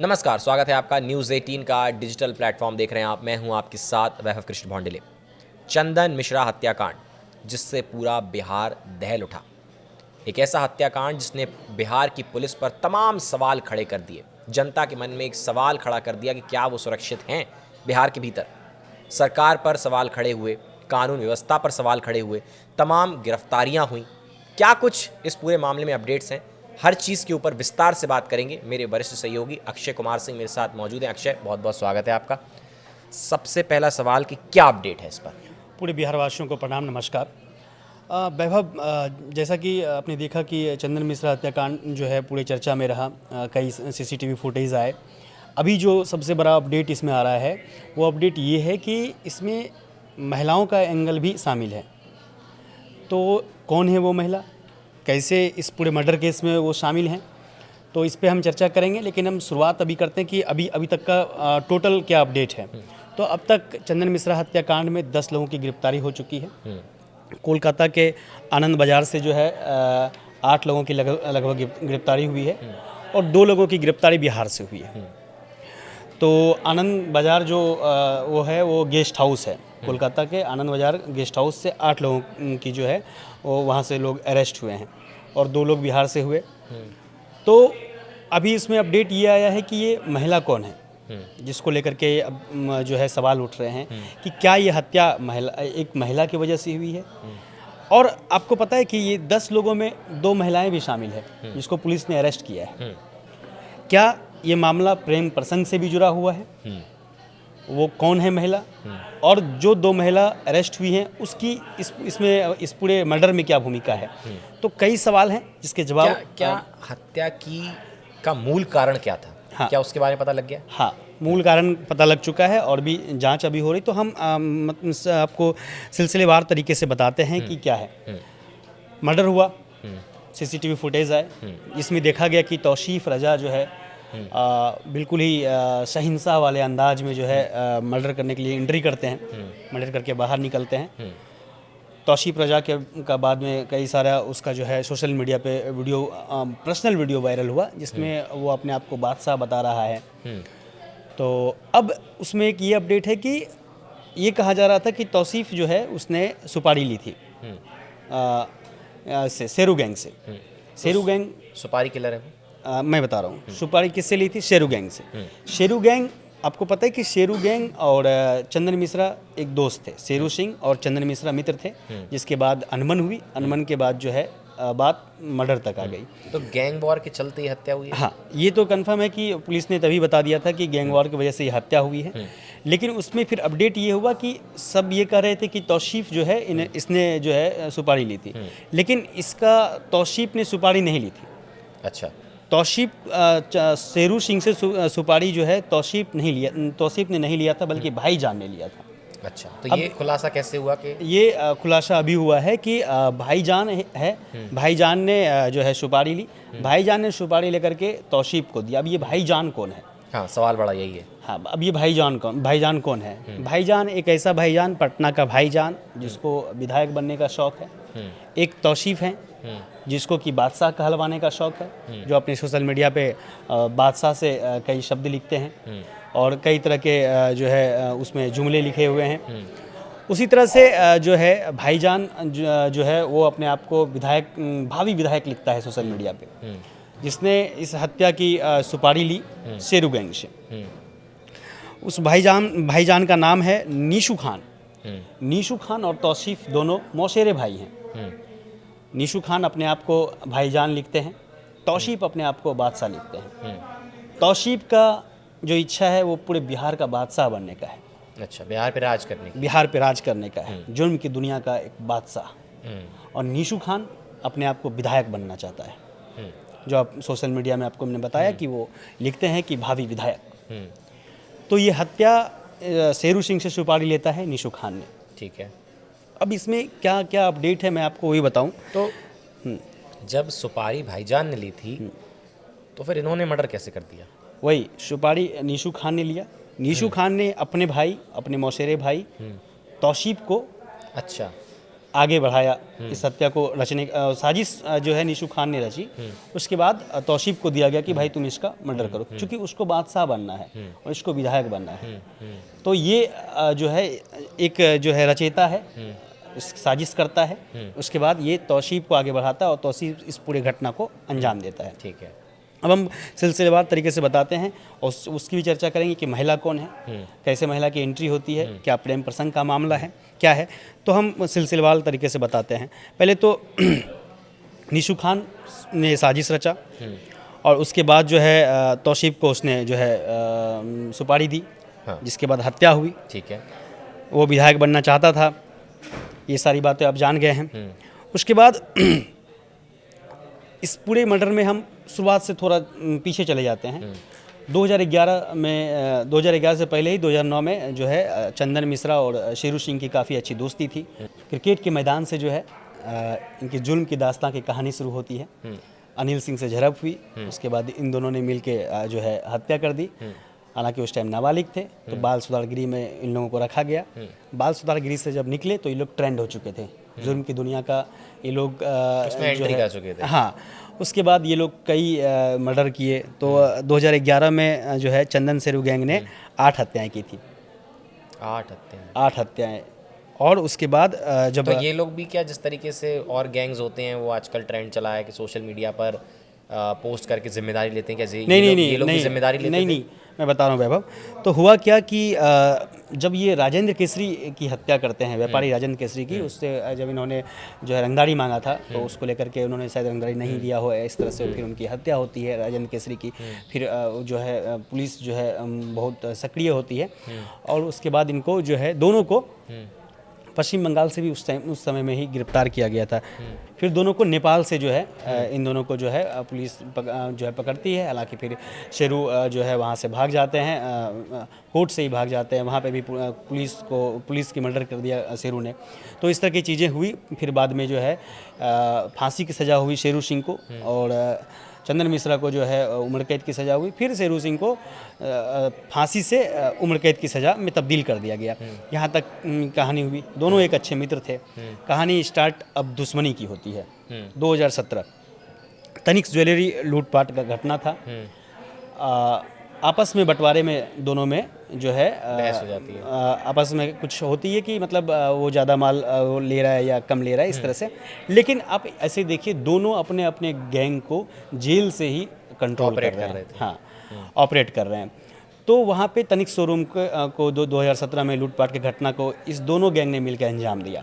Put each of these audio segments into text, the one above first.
नमस्कार, स्वागत है आपका न्यूज़ 18 का डिजिटल प्लेटफॉर्म देख रहे हैं आप। मैं हूं आपके साथ वैभव कृष्ण भौंडले। चंदन मिश्रा हत्याकांड जिससे पूरा बिहार दहल उठा। एक ऐसा हत्याकांड जिसने बिहार की पुलिस पर तमाम सवाल खड़े कर दिए। जनता के मन में एक सवाल खड़ा कर दिया कि क्या वो सुरक्षित हैं बिहार के भीतर। सरकार पर सवाल खड़े हुए, कानून व्यवस्था पर सवाल खड़े हुए, तमाम गिरफ्तारियां हुई। क्या कुछ इस पूरे मामले में अपडेट्स हैं, हर चीज़ के ऊपर विस्तार से बात करेंगे। मेरे वरिष्ठ सहयोगी अक्षय कुमार सिंह मेरे साथ मौजूद हैं। अक्षय, बहुत बहुत स्वागत है आपका। सबसे पहला सवाल कि क्या अपडेट है इस पर? पूरे बिहार वासियों को प्रणाम, नमस्कार। वैभव, जैसा कि आपने देखा कि चंदन मिश्रा हत्याकांड जो है पूरे चर्चा में रहा, कई सीसीटीवी फुटेज आए। अभी जो सबसे बड़ा अपडेट इसमें आ रहा है वो अपडेट ये है कि इसमें महिलाओं का एंगल भी शामिल है। तो कौन है वो महिला, कैसे इस पूरे मर्डर केस में वो शामिल हैं, तो इस पे हम चर्चा करेंगे। लेकिन हम शुरुआत अभी करते हैं कि अभी तक का टोटल क्या अपडेट है। तो अब तक चंदन मिश्रा हत्याकांड में 10 लोगों की गिरफ्तारी हो चुकी है। कोलकाता के आनंद बाज़ार से जो है 8 लोगों की लगभग गिरफ्तारी हुई है और 2 लोगों की गिरफ्तारी बिहार से हुई है। तो आनंद बाज़ार जो वो गेस्ट हाउस है, कोलकाता के आनंद बाज़ार गेस्ट हाउस से 8 लोगों की जो है वो वहाँ से लोग अरेस्ट हुए हैं और 2 लोग बिहार से हुए। तो अभी इसमें अपडेट ये आया है कि ये महिला कौन है, जिसको लेकर के अब जो है सवाल उठ रहे हैं कि क्या ये हत्या एक महिला की वजह से हुई है। और आपको पता है कि ये 10 लोगों में 2 महिलाएं भी शामिल है जिसको पुलिस ने अरेस्ट किया है। क्या ये मामला प्रेम प्रसंग से भी जुड़ा हुआ है? वो कौन है महिला, और जो 2 महिला अरेस्ट हुई हैं उसकी इस पूरे मर्डर में क्या भूमिका है? तो कई सवाल हैं जिसके जवाब क्या हत्या का मूल कारण क्या था? हाँ, क्या उसके बारे में पता लग गया? हाँ, मूल कारण पता लग चुका है और भी जांच अभी हो रही। तो हम आपको सिलसिलेवार तरीके से बताते हैं कि क्या है। मर्डर हुआ, सीसीटीवी फुटेज आए, इसमें देखा गया कि तौसीफ रजा जो है बिल्कुल ही सहिंसा वाले अंदाज में जो है मर्डर करने के लिए एंट्री करते हैं, मर्डर करके बाहर निकलते हैं। तौसीफ रजा का बाद में कई सारा उसका जो है सोशल मीडिया पे वीडियो, पर्सनल वीडियो वायरल हुआ जिसमें वो अपने आप को बादशाह बता रहा है। तो अब उसमें एक ये अपडेट है कि ये कहा जा रहा था कि तौसीफ जो है उसने सुपारी ली थी शेरू गैंग से। शेरू गैंग सुपारी किलर है? मैं बता रहा हूँ सुपारी किससे ली थी, शेरू गैंग से। शेरू गैंग, आपको पता है कि शेरू गैंग और चंदन मिश्रा एक दोस्त थे। शेरू सिंह और चंदन मिश्रा मित्र थे, जिसके बाद अनबन हुई। अनबन के बाद जो है बात मर्डर तक आ गई। तो गैंग वॉर के चलते ही हत्या हुई है? हाँ, ये तो कंफर्म है कि पुलिस ने तभी बता दिया था कि गैंग वॉर की वजह से ये हत्या हुई है। लेकिन उसमें फिर अपडेट ये हुआ कि सब ये कह रहे थे कि तौसीफ जो है इसने जो है सुपारी ली थी, लेकिन इसका तौसीफ ने सुपारी नहीं ली थी। अच्छा, तौसीफ शेरू सिंह से सुपारी जो है तौसीफ ने नहीं लिया था, बल्कि भाईजान ने लिया था। अच्छा, तो ये खुलासा कैसे हुआ कि ये खुलासा अभी हुआ है कि भाईजान है, भाईजान ने जो है सुपारी ली, भाईजान ने सुपारी लेकर के तौसीफ को दिया। अब ये भाईजान कौन है? हाँ, सवाल बड़ा यही है। हाँ, अब ये भाईजान कौन है? भाईजान एक ऐसा भाईजान, पटना का भाईजान जिसको विधायक बनने का शौक है। एक तौसीफ है जिसको कि बादशाह कहलवाने का शौक है, जो अपने सोशल मीडिया पे बादशाह से कई शब्द लिखते हैं और कई तरह के जो है उसमें जुमले लिखे हुए हैं। उसी तरह से जो है भाईजान जो है वो अपने आप को भावी विधायक लिखता है सोशल मीडिया पे, जिसने इस हत्या की सुपारी ली शेरू गैंग से। उस भाईजान का नाम है नीशू खान। नीशू खान और तौसीफ दोनों मौसेरे भाई हैं। नीशू खान अपने आप को भाईजान लिखते हैं, तौसीफ अपने आप को बादशाह लिखते हैं। तौसीफ का जो इच्छा है वो पूरे बिहार का बादशाह बनने का है। अच्छा, बिहार पे राज करने का है, जुर्म की दुनिया का एक बादशाह। और नीशू खान अपने आप को विधायक बनना चाहता है, जो आप सोशल मीडिया में आपको मैंने बताया कि वो लिखते हैं कि भावी विधायक। तो ये हत्या शेरू सिंह से सुपारी लेता है नीशू खान ने। ठीक है। अब इसमें क्या क्या अपडेट है मैं आपको वही बताऊं। तो जब सुपारी भाईजान ने ली थी तो फिर इन्होंने मर्डर कैसे कर दिया? वही सुपारी नीशू खान ने लिया। नीशू खान ने अपने भाई, अपने मौसेरे भाई तौसीफ को अच्छा आगे बढ़ाया इस हत्या को रचने साजिश जो है निशु खान ने रची। उसके बाद तौसीफ को दिया गया कि भाई तुम इसका मर्डर करो, क्योंकि उसको बादशाह बनना है और इसको विधायक बनना है। तो ये जो है एक जो है रचयिता है, साजिश करता है। उसके बाद ये तौसीफ को आगे बढ़ाता है और तौसीफ इस पूरे घटना को अंजाम देता है। ठीक है। अब हम सिलसिलेवार तरीके से बताते हैं और उसकी भी चर्चा करेंगे कि महिला कौन है, कैसे महिला की एंट्री होती है, क्या प्रेम प्रसंग का मामला है, क्या है। तो हम सिलसिलेवार तरीके से बताते हैं। पहले तो निशु खान ने साजिश रचा और उसके बाद जो है तौसीफ को उसने जो है सुपारी दी, जिसके बाद हत्या हुई। ठीक है। वो विधायक बनना चाहता था, ये सारी बातें आप जान गए हैं। उसके बाद इस पूरे मर्डर में हम शुरुआत से थोड़ा पीछे चले जाते हैं। 2011 में 2011 से पहले ही 2009 में जो है चंदन मिश्रा और शेरू सिंह की काफ़ी अच्छी दोस्ती थी। क्रिकेट के मैदान से जो है इनकी जुल्म की दास्तां की कहानी शुरू होती है। अनिल सिंह से झड़प हुई, उसके बाद इन दोनों ने मिल के जो है हत्या कर दी। हालांकि उस टाइम नाबालिग थे, तो बाल सुधार गृह में इन लोगों को रखा गया। बाल सुधार गृह से जब निकले तो ये लोग ट्रेंड हो चुके थे, जुल्म की दुनिया का ये लोग उसमें एंट्री कर चुके थे। हाँ, उसके बाद ये लोग कई मर्डर किए। तो 2011 में जो है चंदन सेरू गैंग ने 8 हत्याएं की थी। 8 हत्याएं। और उसके बाद जब तो ये लोग भी क्या, जिस तरीके से और गैंग्स होते हैं वो आजकल ट्रेंड चला है कि सोशल मीडिया पर पोस्ट करके जिम्मेदारी लेते हैं, क्या ये लोग भी जिम्मेदारी लेते नहीं, मैं बता रहा हूँ वैभव। तो हुआ क्या कि जब ये राजेंद्र केसरी की हत्या करते हैं, व्यापारी राजेंद्र केसरी की, उससे जब इन्होंने जो है रंगदारी मांगा था तो उसको लेकर के उन्होंने शायद रंगदारी नहीं दिया हो, इस तरह से फिर उनकी हत्या होती है राजेंद्र केसरी की। फिर जो है पुलिस जो है बहुत सक्रिय होती है और उसके बाद इनको जो है दोनों को पश्चिम बंगाल से भी उस समय में ही गिरफ्तार किया गया था। फिर दोनों को नेपाल से जो है इन दोनों को जो है पुलिस जो है पकड़ती है। हालांकि फिर शेरू जो है वहाँ से भाग जाते हैं, कोर्ट से ही भाग जाते हैं। वहाँ पे भी पुलिस की मर्डर कर दिया शेरू ने। तो इस तरह की चीज़ें हुई। फिर बाद में जो है फांसी की सज़ा हुई शेरू सिंह को और चंदन मिश्रा को जो है उम्र कैद की सज़ा हुई। फिर शेरू सिंह को फांसी से उम्र कैद की सज़ा में तब्दील कर दिया गया। यहाँ तक कहानी हुई। दोनों एक अच्छे मित्र थे। कहानी स्टार्ट अब दुश्मनी की होती है। 2017 तनिक्स ज्वेलरी लूटपाट का घटना था। आपस में बंटवारे में दोनों में जो है बहस हो जाती है। आपस में कुछ होती है कि मतलब वो ज़्यादा माल वो ले रहा है या कम ले रहा है, इस तरह से। लेकिन आप ऐसे देखिए, दोनों अपने अपने गैंग को जेल से ही कंट्रोल कर रहे हैं। हाँ, ऑपरेट कर रहे हैं। तो वहाँ पे तनिक शोरूम को 2017 में लूटपाट की घटना को इस दोनों गैंग ने मिलकर अंजाम दिया,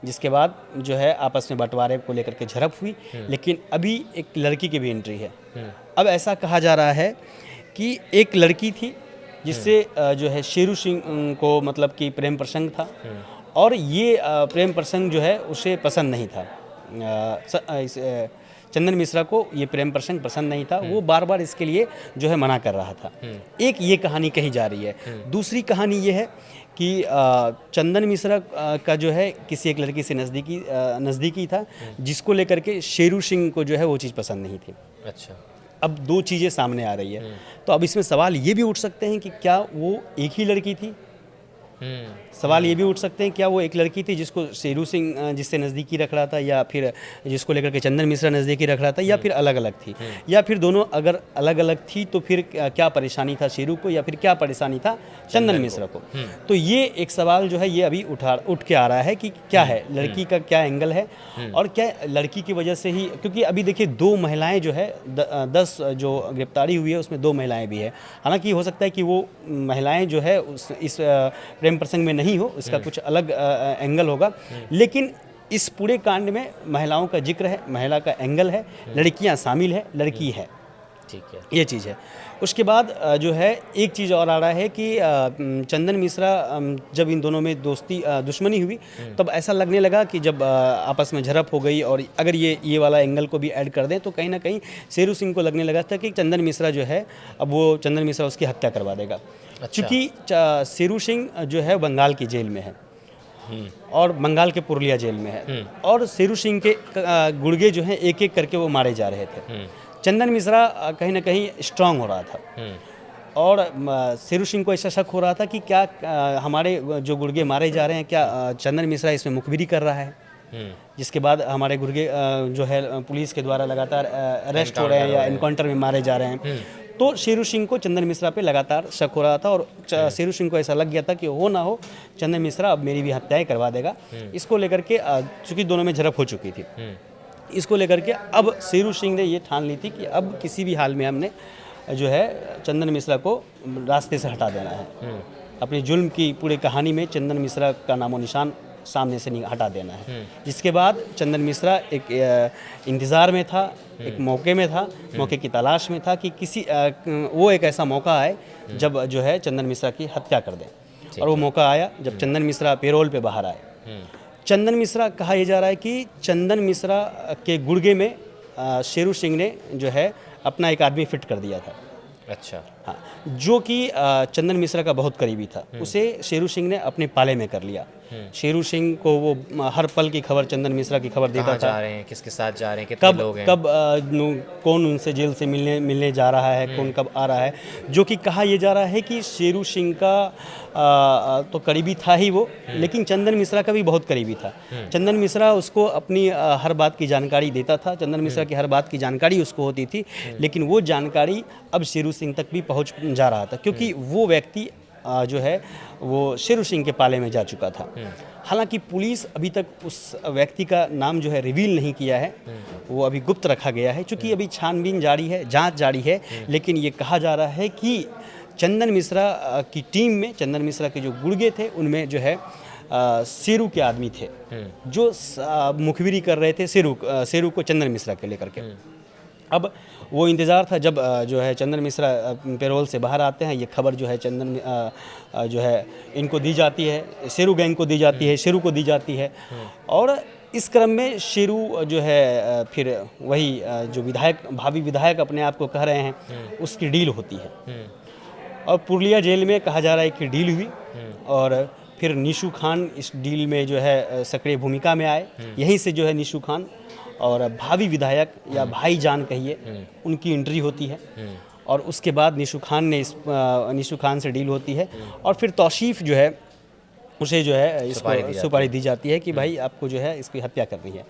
जिसके बाद जो है आपस में बंटवारे को लेकर के झड़प हुई। लेकिन अभी एक लड़की की भी एंट्री है। अब ऐसा कहा जा रहा है कि एक लड़की थी जिससे जो है शेरू सिंह को मतलब कि प्रेम प्रसंग था और ये प्रेम प्रसंग जो है उसे पसंद नहीं था। चंदन मिश्रा को ये प्रेम प्रसंग पसंद नहीं था। वो बार बार इसके लिए जो है मना कर रहा था। एक ये कहानी कही जा रही है। दूसरी कहानी ये है कि चंदन मिश्रा का जो है किसी एक लड़की से नज़दीकी था, जिसको लेकर के शेरू सिंह को जो है वो चीज़ पसंद नहीं थी। अच्छा। अब दो चीज़ें सामने आ रही है। तो अब इसमें सवाल ये भी उठ सकते हैं कि क्या वो एक ही लड़की थी। सवाल ये भी उठ सकते हैं क्या वो एक लड़की थी जिसको शेरू सिंह जिससे नज़दीकी रख रहा था, या फिर जिसको लेकर के चंदन मिश्रा नज़दीकी रख रहा था, या फिर अलग अलग थी, या फिर दोनों अगर अलग अलग थी तो फिर क्या परेशानी था शेरू को, या फिर क्या परेशानी था चंदन मिश्रा को। तो ये एक सवाल जो है ये अभी उठ के आ रहा है कि क्या है, लड़की का क्या एंगल है और क्या लड़की की वजह से ही, क्योंकि अभी देखिए 2 महिलाएं जो है 10 जो गिरफ्तारी हुई है उसमें 2 महिलाएं भी है। हालांकि हो सकता है कि वो महिलाएं जो है इस प्रेम प्रसंग में नहीं हो, इसका कुछ अलग एंगल होगा। लेकिन इस पूरे कांड में महिलाओं का जिक्र है, महिला का एंगल है, लड़कियां शामिल है, लड़की है। ठीक है, ये चीज़ है। उसके बाद जो है एक चीज़ और आ रहा है कि चंदन मिश्रा जब इन दोनों में दुश्मनी हुई तब ऐसा लगने लगा कि जब आपस में झड़प हो गई, और अगर ये वाला एंगल को भी ऐड कर दें तो कहीं ना कहीं शेरू सिंह को लगने लगा था कि चंदन मिश्रा जो है अब वो चंदन मिश्रा उसकी हत्या करवा देगा। क्योंकि शेरू सिंह जो है बंगाल की जेल में है और बंगाल के पुरुलिया जेल में है, और शेरू सिंह के गुर्गे जो हैं एक एक करके वो मारे जा रहे थे। चंदन मिश्रा कहीं ना कहीं स्ट्रांग हो रहा था और शेरू सिंह को ऐसा शक हो रहा था कि क्या हमारे जो गुर्गे मारे जा रहे हैं, क्या चंदन मिश्रा इसमें मुखबिरी कर रहा है। जिसके बाद हमारे गुर्गे जो है पुलिस के द्वारा लगातार अरेस्ट हो रहे हैं या एनकाउंटर में मारे जा रहे हैं। तो शेरू सिंह को चंदन मिश्रा पे लगातार शक हो रहा था और शेरू सिंह को ऐसा लग गया था कि हो ना हो चंदन मिश्रा अब मेरी भी हत्याएं करवा देगा। इसको लेकर के चूंकि दोनों में झड़प हो चुकी थी, इसको लेकर के अब शेरू सिंह ने ये ठान ली थी कि अब किसी भी हाल में हमने जो है चंदन मिश्रा को रास्ते से हटा देना है। अपनी जुल्म की पूरी कहानी में चंदन मिश्रा का नामो निशान सामने से हटा देना है। जिसके बाद चंदन मिश्रा एक इंतज़ार में था, एक मौके में था, मौके की तलाश में था कि किसी वो एक ऐसा मौका आए जब जो है चंदन मिश्रा की हत्या कर दें। और वो मौका आया जब चंदन मिश्रा पेरोल पे बाहर आए। चंदन मिश्रा कहा यह जा रहा है कि चंदन मिश्रा के गुर्गे में शेरू सिंह ने जो है अपना एक आदमी फिट कर दिया था। अच्छा। हाँ, जो कि चंदन मिश्रा का बहुत करीबी था, उसे शेरू सिंह ने अपने पाले में कर लिया। शेरू सिंह को वो हर पल की खबर चंदन मिश्रा की खबर देता था। जा रहे हैं, किसके साथ जा रहे हैं, कितने लोग हैं, कब कौन उनसे जेल से मिलने जा रहा है, कौन कब आ रहा है। जो कि कहा यह जा रहा है कि शेरू सिंह का तो करीबी था ही वो, लेकिन चंदन मिश्रा का भी बहुत करीबी था। चंदन मिश्रा उसको अपनी हर बात की जानकारी देता था, चंदन मिश्रा की हर बात की जानकारी उसको होती थी, लेकिन वो जानकारी अब शेरू सिंह तक भी पहुंच जा रहा था, क्योंकि वो व्यक्ति जो है वो शेरू सिंह के पाले में जा चुका था। हालांकि पुलिस अभी तक उस व्यक्ति का नाम जो है रिवील नहीं किया है, वो अभी गुप्त रखा गया है, क्योंकि अभी छानबीन जारी है, जांच जारी है। लेकिन ये कहा जा रहा है कि चंदन मिश्रा की टीम में चंदन मिश्रा के जो गुर्गे थे उनमें जो है शेरू के आदमी थे जो मुखबिरी कर रहे थे शेरू को चंदन मिश्रा के लेकर के। अब वो इंतज़ार था जब जो है चंदन मिश्रा पेरोल से बाहर आते हैं, ये खबर जो है चंदन जो है इनको दी जाती है, शेरू गैंग को दी जाती है, शेरू को दी जाती है। और इस क्रम में शेरू जो है फिर वही जो भावी विधायक अपने आप को कह रहे हैं, उसकी डील होती है। और पुरलिया जेल में कहा जा रहा है कि डील हुई और फिर निशु खान इस डील में जो है सक्रिय भूमिका में आए। यहीं से जो है निशु खान और भावी विधायक या भाईजान कहिए, उनकी एंट्री होती है। और उसके बाद निशु खान से डील होती है और फिर तौसीफ जो है उसे जो है इसको सुपारी दी जाती है कि भाई आपको जो है इसकी हत्या करनी है।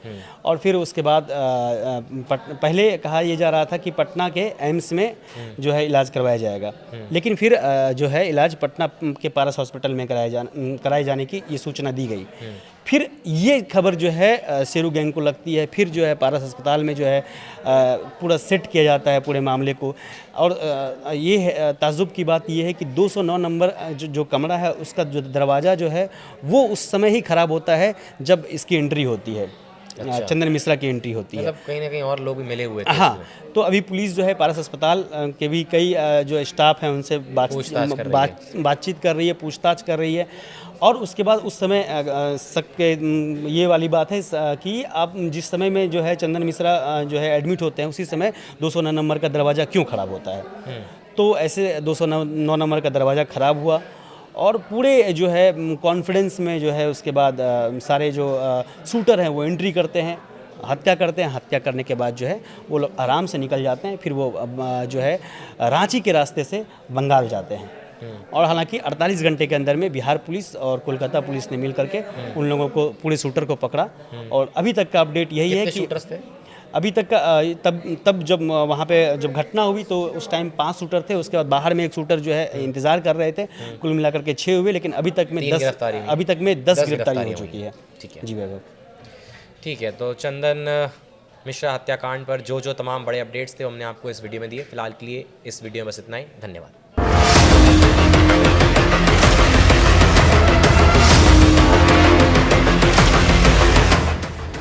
और फिर उसके बाद पहले कहा यह जा रहा था कि पटना के एम्स में जो है इलाज करवाया जाएगा, लेकिन फिर जो है इलाज पटना के पारस हॉस्पिटल में कराए जाने की ये सूचना दी गई। फिर ये खबर जो है शेरू गैंग को लगती है, फिर जो है पारस अस्पताल में जो है पूरा सेट किया जाता है पूरे मामले को। और ये ताज्जुब की बात ये है कि 209 नंबर जो कमरा है उसका जो दरवाज़ा जो है वो उस समय ही ख़राब होता है जब इसकी एंट्री होती है। अच्छा। चंदन मिश्रा की एंट्री होती है। मतलब कहीं ना कहीं और लोग भी मिले हुए थे। हाँ, तो अभी पुलिस जो है पारस अस्पताल के भी कई जो स्टाफ हैं उनसे बातचीत कर रही है, पूछताछ कर रही है। और उसके बाद उस समय ये वाली बात है कि आप जिस समय में जो है चंदन मिश्रा जो है एडमिट होते हैं उसी समय 209 नंबर का दरवाज़ा क्यों ख़राब होता है। तो ऐसे 209 नंबर का दरवाज़ा ख़राब हुआ और पूरे जो है कॉन्फिडेंस में जो है उसके बाद सारे जो शूटर हैं वो एंट्री करते हैं, हत्या करते हैं। हत्या करने के बाद जो है वो लोग आराम से निकल जाते हैं। फिर वो जो है रांची के रास्ते से बंगाल जाते हैं। और हालांकि 48 घंटे के अंदर में बिहार पुलिस और कोलकाता पुलिस ने मिल करके उन लोगों को, पूरे शूटर को पकड़ा। और अभी तक का अपडेट यही है कि अभी तक का तब जब वहाँ पे जब घटना हुई तो उस टाइम 5 शूटर थे। उसके बाद बाहर में एक शूटर जो है इंतज़ार कर रहे थे। कुल मिलाकर के 6 हुए, लेकिन अभी तक में 10 गिरफ्तारी हो चुकी है। ठीक है जी वैभव। ठीक है, तो चंदन मिश्रा हत्याकांड पर जो तमाम बड़े अपडेट्स थे हमने आपको इस वीडियो में दिए। फिलहाल के लिए इस वीडियो में बस इतना ही। धन्यवाद।